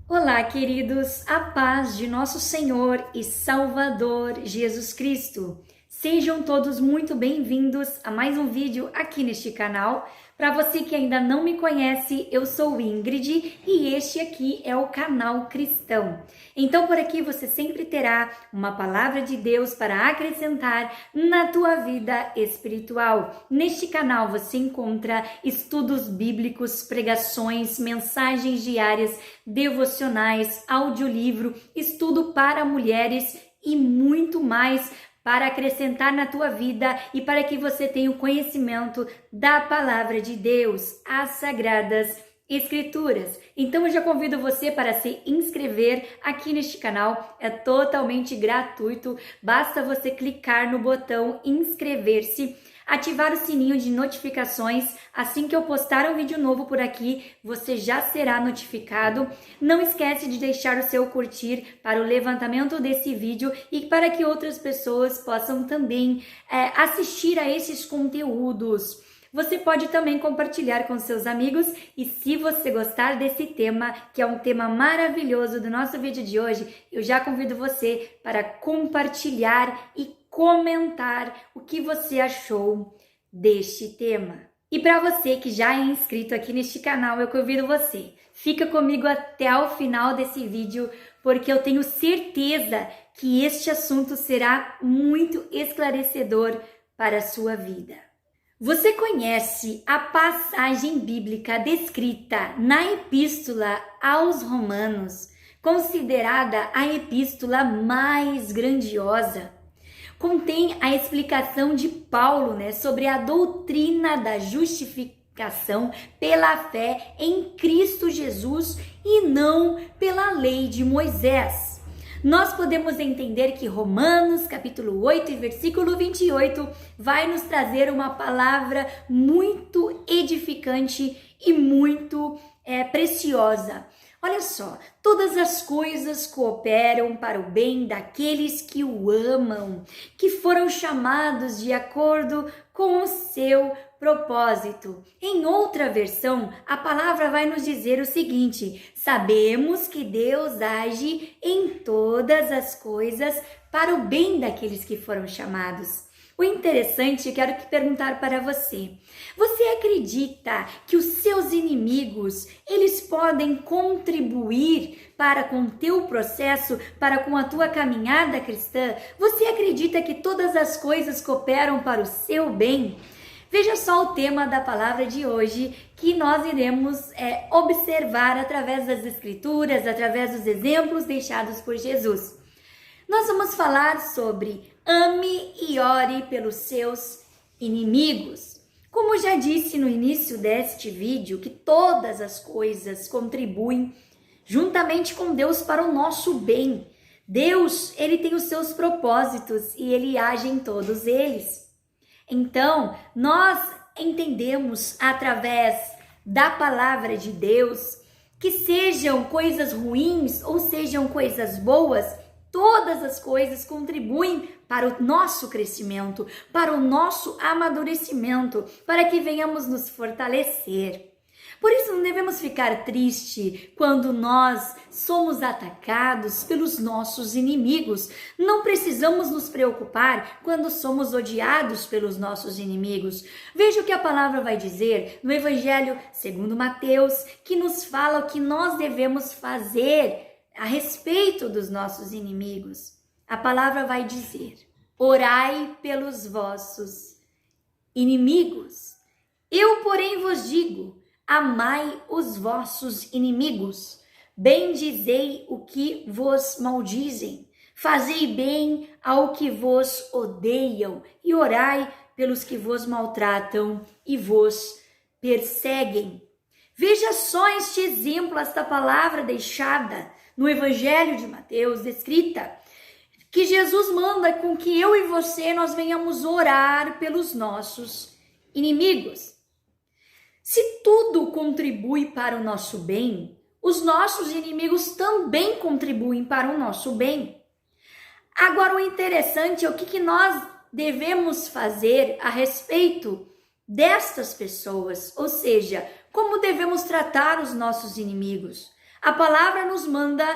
Olá, queridos, a paz de nosso Senhor e Salvador Jesus Cristo. Sejam todos muito bem-vindos a mais um vídeo aqui neste canal. Para você que ainda não me conhece, eu sou Ingrid e este aqui é o canal Cristão. Então, por aqui você sempre terá uma palavra de Deus para acrescentar na tua vida espiritual. Neste canal você encontra estudos bíblicos, pregações, mensagens diárias, devocionais, audiolivro, estudo para mulheres e muito mais para acrescentar na tua vida e para que você tenha o conhecimento da palavra de Deus, as sagradas Escrituras. Então eu já convido você para se inscrever aqui neste canal, é totalmente gratuito, basta você clicar no botão inscrever-se, ativar o sininho de notificações, assim que eu postar um vídeo novo por aqui, você já será notificado. Não esquece de deixar o seu curtir para o levantamento desse vídeo e para que outras pessoas possam também assistir a esses conteúdos. Você pode também compartilhar com seus amigos e se você gostar desse tema, que é um tema maravilhoso do nosso vídeo de hoje, eu já convido você para compartilhar e comentar o que você achou deste tema. E para você que já é inscrito aqui neste canal, eu convido você, fica comigo até o final desse vídeo, porque eu tenho certeza que este assunto será muito esclarecedor para a sua vida. Você conhece a passagem bíblica descrita na Epístola aos Romanos, considerada a epístola mais grandiosa? Contém a explicação de Paulo, sobre a doutrina da justificação pela fé em Cristo Jesus e não pela lei de Moisés. Nós podemos entender que Romanos, capítulo 8 e versículo 28, vai nos trazer uma palavra muito edificante e muito preciosa. Olha só, todas as coisas cooperam para o bem daqueles que o amam, que foram chamados de acordo com o seu propósito. Em outra versão, a palavra vai nos dizer o seguinte: sabemos que Deus age em todas as coisas para o bem daqueles que foram chamados. O interessante, eu quero perguntar para você. Você acredita que os seus inimigos, eles podem contribuir para com o teu processo, para com a tua caminhada cristã? Você acredita que todas as coisas cooperam para o seu bem? Veja só o tema da palavra de hoje, que nós iremos observar através das Escrituras, através dos exemplos deixados por Jesus. Nós vamos falar sobre ame e ore pelos seus inimigos. Como já disse no início deste vídeo, que todas as coisas contribuem juntamente com Deus para o nosso bem. Deus, ele tem os seus propósitos e ele age em todos eles. Então, nós entendemos através da palavra de Deus que sejam coisas ruins ou sejam coisas boas, todas as coisas contribuem para o nosso crescimento, para o nosso amadurecimento, para que venhamos nos fortalecer. Por isso não devemos ficar tristes quando nós somos atacados pelos nossos inimigos. Não precisamos nos preocupar quando somos odiados pelos nossos inimigos. Veja o que a palavra vai dizer no Evangelho segundo Mateus, que nos fala o que nós devemos fazer a respeito dos nossos inimigos. A palavra vai dizer: orai pelos vossos inimigos. Eu, porém, vos digo: amai os vossos inimigos, bendizei o que vos maldizem, fazei bem ao que vos odeiam e orai pelos que vos maltratam e vos perseguem. Veja só este exemplo, esta palavra deixada no Evangelho de Mateus, descrita, que Jesus manda com que eu e você nós venhamos orar pelos nossos inimigos. Se tudo contribui para o nosso bem, os nossos inimigos também contribuem para o nosso bem. Agora, o interessante é o que nós devemos fazer a respeito destas pessoas, ou seja, como devemos tratar os nossos inimigos. A palavra nos manda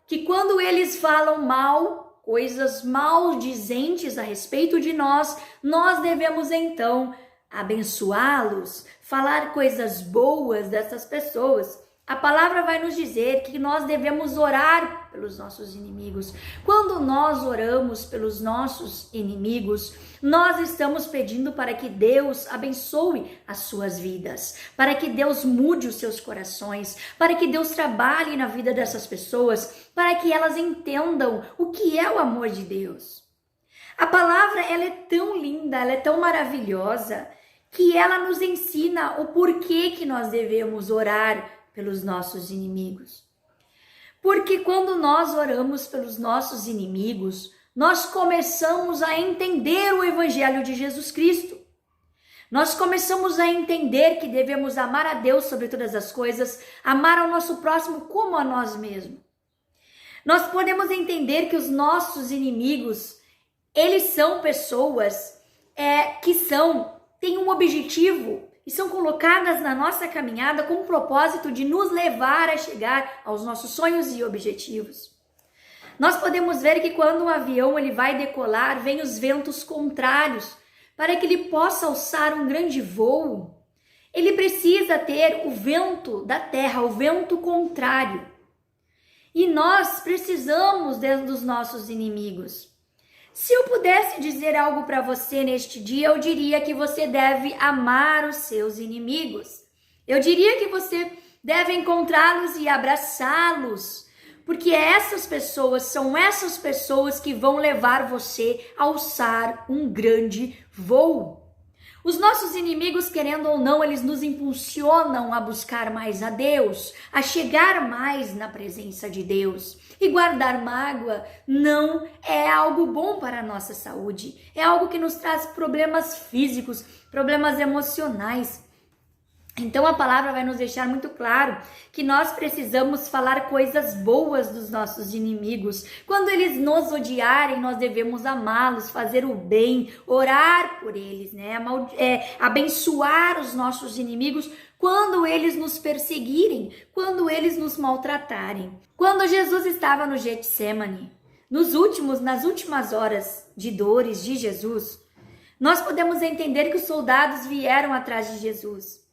que quando eles falam mal, coisas maldizentes a respeito de nós, nós devemos então abençoá-los, falar coisas boas dessas pessoas. A palavra vai nos dizer que nós devemos orar pelos nossos inimigos. Quando nós oramos pelos nossos inimigos, nós estamos pedindo para que Deus abençoe as suas vidas, para que Deus mude os seus corações, para que Deus trabalhe na vida dessas pessoas, para que elas entendam o que é o amor de Deus. A palavra, ela é tão linda, ela é tão maravilhosa, que ela nos ensina o porquê que nós devemos orar pelos nossos inimigos. Porque quando nós oramos pelos nossos inimigos, nós começamos a entender o Evangelho de Jesus Cristo. Nós começamos a entender que devemos amar a Deus sobre todas as coisas, amar ao nosso próximo como a nós mesmos. Nós podemos entender que os nossos inimigos, eles são pessoas que têm um objetivo e são colocadas na nossa caminhada com o propósito de nos levar a chegar aos nossos sonhos e objetivos. Nós podemos ver que quando um avião ele vai decolar, vem os ventos contrários. Para que ele possa alçar um grande voo, ele precisa ter o vento da terra, o vento contrário. E nós precisamos dos nossos inimigos. Se eu pudesse dizer algo para você neste dia, eu diria que você deve amar os seus inimigos. Eu diria que você deve encontrá-los e abraçá-los, porque são essas pessoas que vão levar você a alçar um grande voo. Os nossos inimigos, querendo ou não, eles nos impulsionam a buscar mais a Deus, a chegar mais na presença de Deus. E guardar mágoa não é algo bom para a nossa saúde. É algo que nos traz problemas físicos, problemas emocionais. Então a palavra vai nos deixar muito claro que nós precisamos falar coisas boas dos nossos inimigos. Quando eles nos odiarem, nós devemos amá-los, fazer o bem, orar por eles, abençoar os nossos inimigos quando eles nos perseguirem, quando eles nos maltratarem. Quando Jesus estava no Getsêmani, nas últimas horas de dores de Jesus, nós podemos entender que os soldados vieram atrás de Jesus.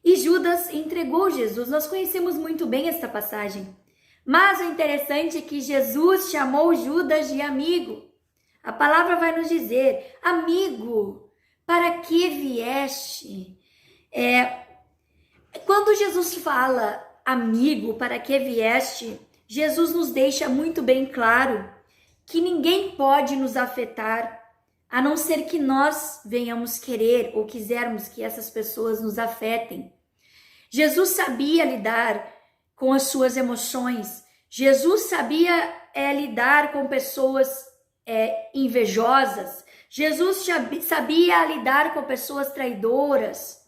E Judas entregou Jesus. Nós conhecemos muito bem esta passagem. Mas o interessante é que Jesus chamou Judas de amigo. A palavra vai nos dizer, amigo, para que vieste? Quando Jesus fala amigo, para que vieste, Jesus nos deixa muito bem claro que ninguém pode nos afetar, a não ser que nós venhamos querer ou quisermos que essas pessoas nos afetem. Jesus sabia lidar com as suas emoções. Jesus sabia lidar com pessoas invejosas. Jesus sabia lidar com pessoas traidoras.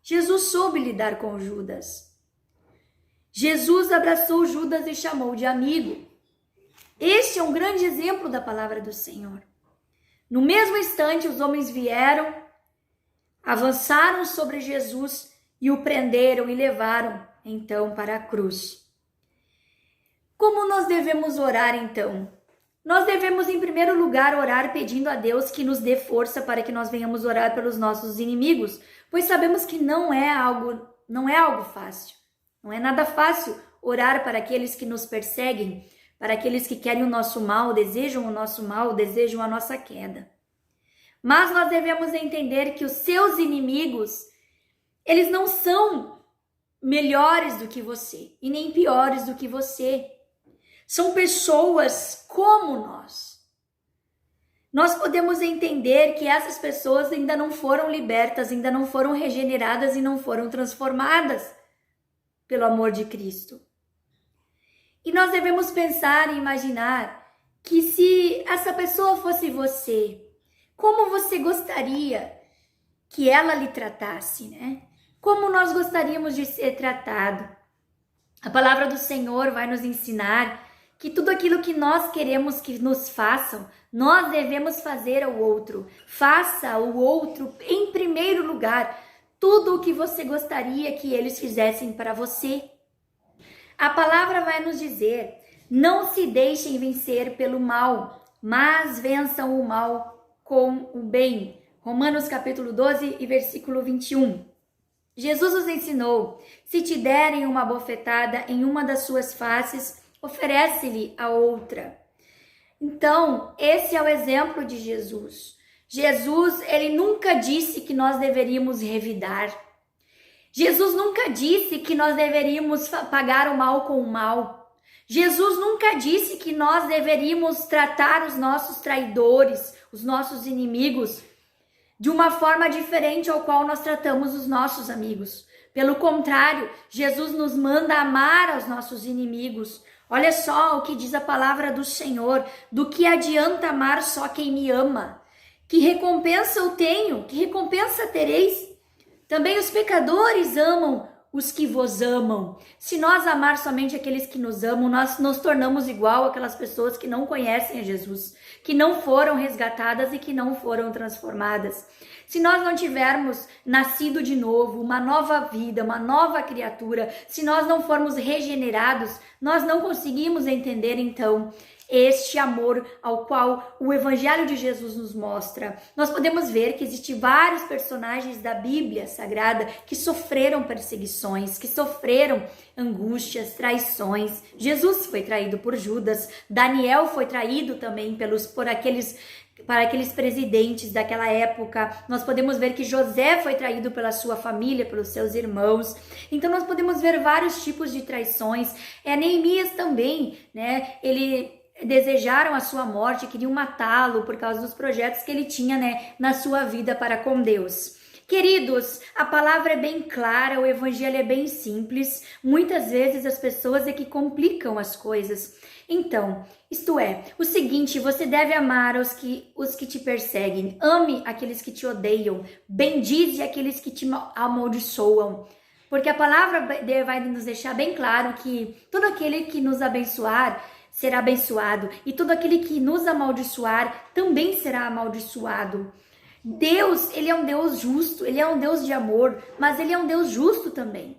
Jesus soube lidar com Judas. Jesus abraçou Judas e chamou de amigo. Este é um grande exemplo da palavra do Senhor. No mesmo instante, os homens vieram, avançaram sobre Jesus e o prenderam e levaram, então, para a cruz. Como nós devemos orar, então? Nós devemos, em primeiro lugar, orar pedindo a Deus que nos dê força para que nós venhamos orar pelos nossos inimigos, pois sabemos que não é algo fácil. Não é nada fácil orar para aqueles que nos perseguem, para aqueles que querem o nosso mal, desejam o nosso mal, desejam a nossa queda. Mas nós devemos entender que os seus inimigos, eles não são melhores do que você e nem piores do que você. São pessoas como nós. Nós podemos entender que essas pessoas ainda não foram libertas, ainda não foram regeneradas e não foram transformadas pelo amor de Cristo. E nós devemos pensar e imaginar que se essa pessoa fosse você, como você gostaria que ela lhe tratasse, né? Como nós gostaríamos de ser tratado? A palavra do Senhor vai nos ensinar que tudo aquilo que nós queremos que nos façam, nós devemos fazer ao outro. Faça ao outro em primeiro lugar tudo o que você gostaria que eles fizessem para você. A palavra vai nos dizer: não se deixem vencer pelo mal, mas vençam o mal com o bem. Romanos capítulo 12 e versículo 21. Jesus nos ensinou: se te derem uma bofetada em uma das suas faces, oferece-lhe a outra. Então, esse é o exemplo de Jesus. Jesus, ele nunca disse que nós deveríamos revidar. Jesus nunca disse que nós deveríamos pagar o mal com o mal. Jesus nunca disse que nós deveríamos tratar os nossos traidores, os nossos inimigos, de uma forma diferente ao qual nós tratamos os nossos amigos. Pelo contrário, Jesus nos manda amar os nossos inimigos. Olha só o que diz a palavra do Senhor: do que adianta amar só quem me ama? Que recompensa eu tenho? Que recompensa tereis? Também os pecadores amam os que vos amam. Se nós amar somente aqueles que nos amam, nós nos tornamos igual aquelas pessoas que não conhecem a Jesus, que não foram resgatadas e que não foram transformadas. Se nós não tivermos nascido de novo, uma nova vida, uma nova criatura, se nós não formos regenerados, nós não conseguimos entender então este amor ao qual o Evangelho de Jesus nos mostra. Nós podemos ver que existem vários personagens da Bíblia Sagrada que sofreram perseguições, que sofreram angústias, traições. Jesus foi traído por Judas, Daniel foi traído também para aqueles presidentes daquela época. Nós podemos ver que José foi traído pela sua família, pelos seus irmãos. Então nós podemos ver vários tipos de traições. Neemias também, né? Ele desejaram a sua morte, queriam matá-lo por causa dos projetos que ele tinha, né, na sua vida para com Deus. Queridos, a palavra é bem clara, o evangelho é bem simples. Muitas vezes as pessoas é que complicam as coisas. Então, isto é, o seguinte: você deve amar os que te perseguem, ame aqueles que te odeiam, bendize aqueles que te amaldiçoam. Porque a palavra vai nos deixar bem claro que todo aquele que nos abençoar será abençoado, e todo aquele que nos amaldiçoar também será amaldiçoado. Deus, ele é um Deus justo, ele é um Deus de amor, mas ele é um Deus justo também.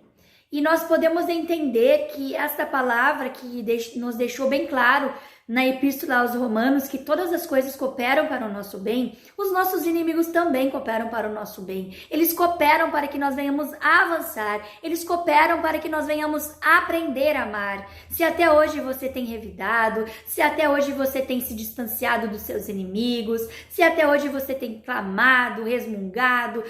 E nós podemos entender que esta palavra que nos deixou bem claro na Epístola aos Romanos, que todas as coisas cooperam para o nosso bem, os nossos inimigos também cooperam para o nosso bem. Eles cooperam para que nós venhamos avançar, eles cooperam para que nós venhamos aprender a amar. Se até hoje você tem revidado, se até hoje você tem se distanciado dos seus inimigos, se até hoje você tem clamado, resmungado,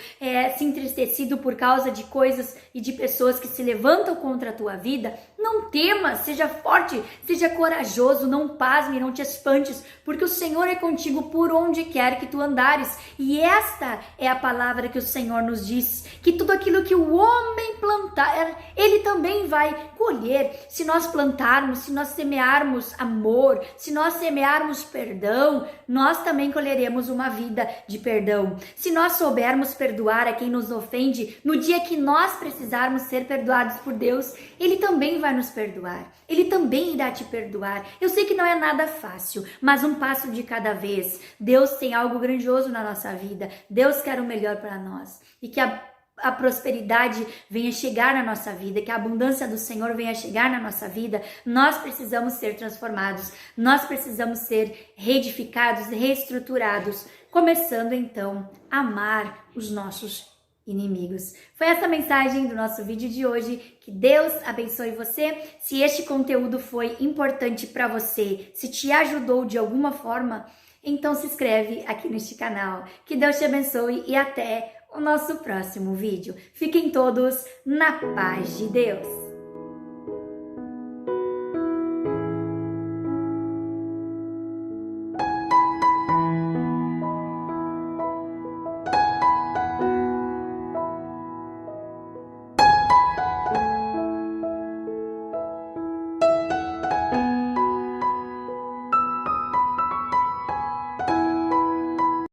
se entristecido por causa de coisas e de pessoas que se levantam contra a tua vida, não temas, seja forte, seja corajoso, não pasme, não te espantes, porque o Senhor é contigo por onde quer que tu andares. E esta é a palavra que o Senhor nos diz, que tudo aquilo que o homem plantar, ele também vai colher. Se nós plantarmos, se nós semearmos amor, se nós semearmos perdão, nós também colheremos uma vida de perdão. Se nós soubermos perdoar a quem nos ofende, no dia que nós precisarmos ser perdoados por Deus, ele também vai nos perdoar. Ele também irá te perdoar. Eu sei que não é nada fácil, mas um passo de cada vez. Deus tem algo grandioso na nossa vida. Deus quer o melhor para nós. E que a prosperidade venha chegar na nossa vida, que a abundância do Senhor venha chegar na nossa vida. Nós precisamos ser transformados. Nós precisamos ser reedificados, reestruturados. Começando então a amar os nossos inimigos. Foi essa a mensagem do nosso vídeo de hoje. Que Deus abençoe você. Se este conteúdo foi importante para você, se te ajudou de alguma forma, então se inscreve aqui neste canal. Que Deus te abençoe e até o nosso próximo vídeo. Fiquem todos na paz de Deus.